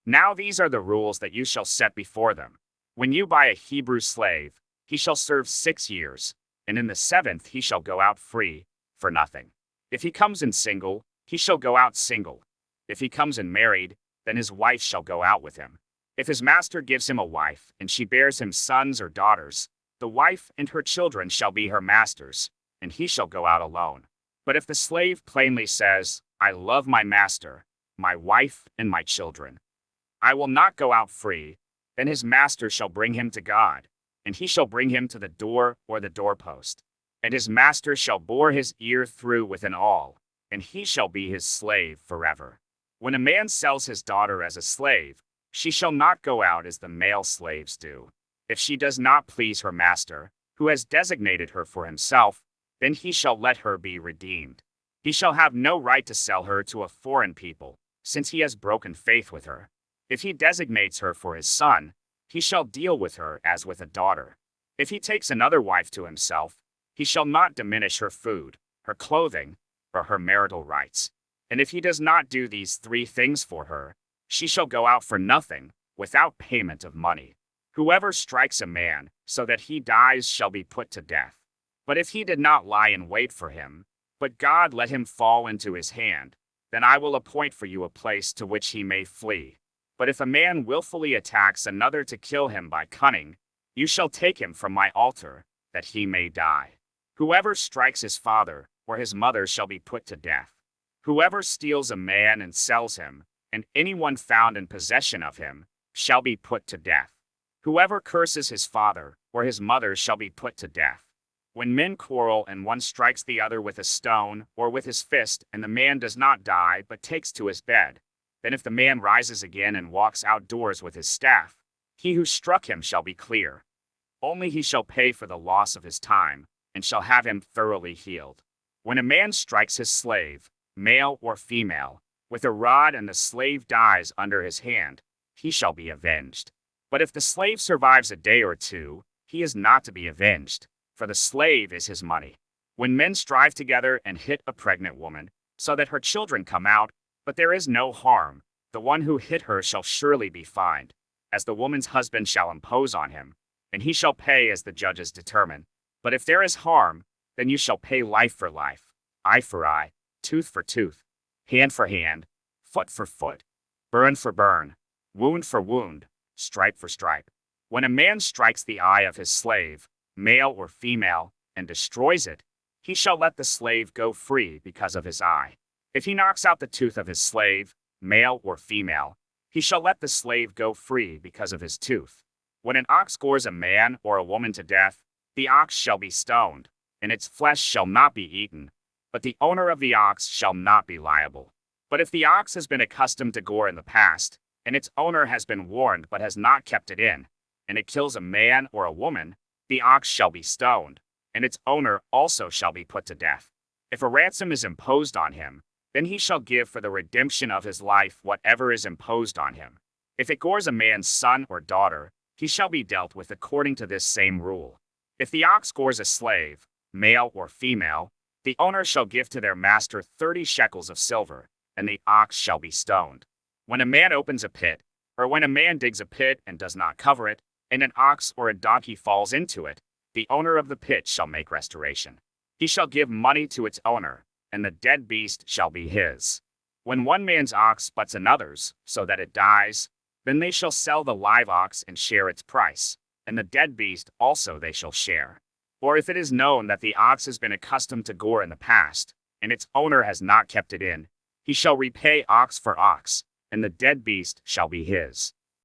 Now these are the rules that you shall set before them. When you buy a Hebrew slave, he shall serve 6 years, and in the seventh he shall go out free, for nothing. If he comes in single, he shall go out single. If he comes in married, then his wife shall go out with him. If his master gives him a wife, and she bears him sons or daughters, the wife and her children shall be her master's, and he shall go out alone. But if the slave plainly says, I love my master, my wife, and my children, I will not go out free, then his master shall bring him to God, and he shall bring him to the door or the doorpost. And his master shall bore his ear through with an awl, and he shall be his slave forever. When a man sells his daughter as a slave, she shall not go out as the male slaves do. If she does not please her master, who has designated her for himself, then he shall let her be redeemed. He shall have no right to sell her to a foreign people, since he has broken faith with her. If he designates her for his son, he shall deal with her as with a daughter. If he takes another wife to himself, he shall not diminish her food, her clothing, or her marital rights. And if he does not do these 3 things for her, she shall go out for nothing, without payment of money. Whoever strikes a man, so that he dies, shall be put to death. But if he did not lie in wait for him, but God let him fall into his hand, then I will appoint for you a place to which he may flee. But if a man willfully attacks another to kill him by cunning, you shall take him from my altar, that he may die. Whoever strikes his father or his mother shall be put to death. Whoever steals a man and sells him, and anyone found in possession of him, shall be put to death. Whoever curses his father or his mother shall be put to death. When men quarrel and one strikes the other with a stone or with his fist, and the man does not die but takes to his bed, then if the man rises again and walks outdoors with his staff, he who struck him shall be clear. Only he shall pay for the loss of his time, and shall have him thoroughly healed. When a man strikes his slave, male or female, with a rod and the slave dies under his hand, he shall be avenged. But if the slave survives a day or 2, he is not to be avenged, for the slave is his money. When men strive together and hit a pregnant woman, so that her children come out, but there is no harm, the one who hit her shall surely be fined, as the woman's husband shall impose on him, and he shall pay as the judges determine. But if there is harm, then you shall pay life for life, eye for eye, tooth for tooth, hand for hand, foot for foot, burn for burn, wound for wound, stripe for stripe. When a man strikes the eye of his slave, male or female, and destroys it, he shall let the slave go free because of his eye. If he knocks out the tooth of his slave, male or female, he shall let the slave go free because of his tooth. When an ox gores a man or a woman to death, the ox shall be stoned, and its flesh shall not be eaten, but the owner of the ox shall not be liable. But if the ox has been accustomed to gore in the past, and its owner has been warned but has not kept it in, and it kills a man or a woman, the ox shall be stoned, and its owner also shall be put to death. If a ransom is imposed on him, then he shall give for the redemption of his life whatever is imposed on him. If it gores a man's son or daughter, he shall be dealt with according to this same rule. If the ox gores a slave, male or female, the owner shall give to their master 30 shekels of silver, and the ox shall be stoned. When a man opens a pit, or when a man digs a pit and does not cover it, and an ox or a donkey falls into it, the owner of the pit shall make restoration. He shall give money to its owner, and the dead beast shall be his. When one man's ox butts another's, so that it dies, then they shall sell the live ox and share its price, and the dead beast also they shall share. Or if it is known that the ox has been accustomed to gore in the past, and its owner has not kept it in, he shall repay ox for ox, and the dead beast shall be his.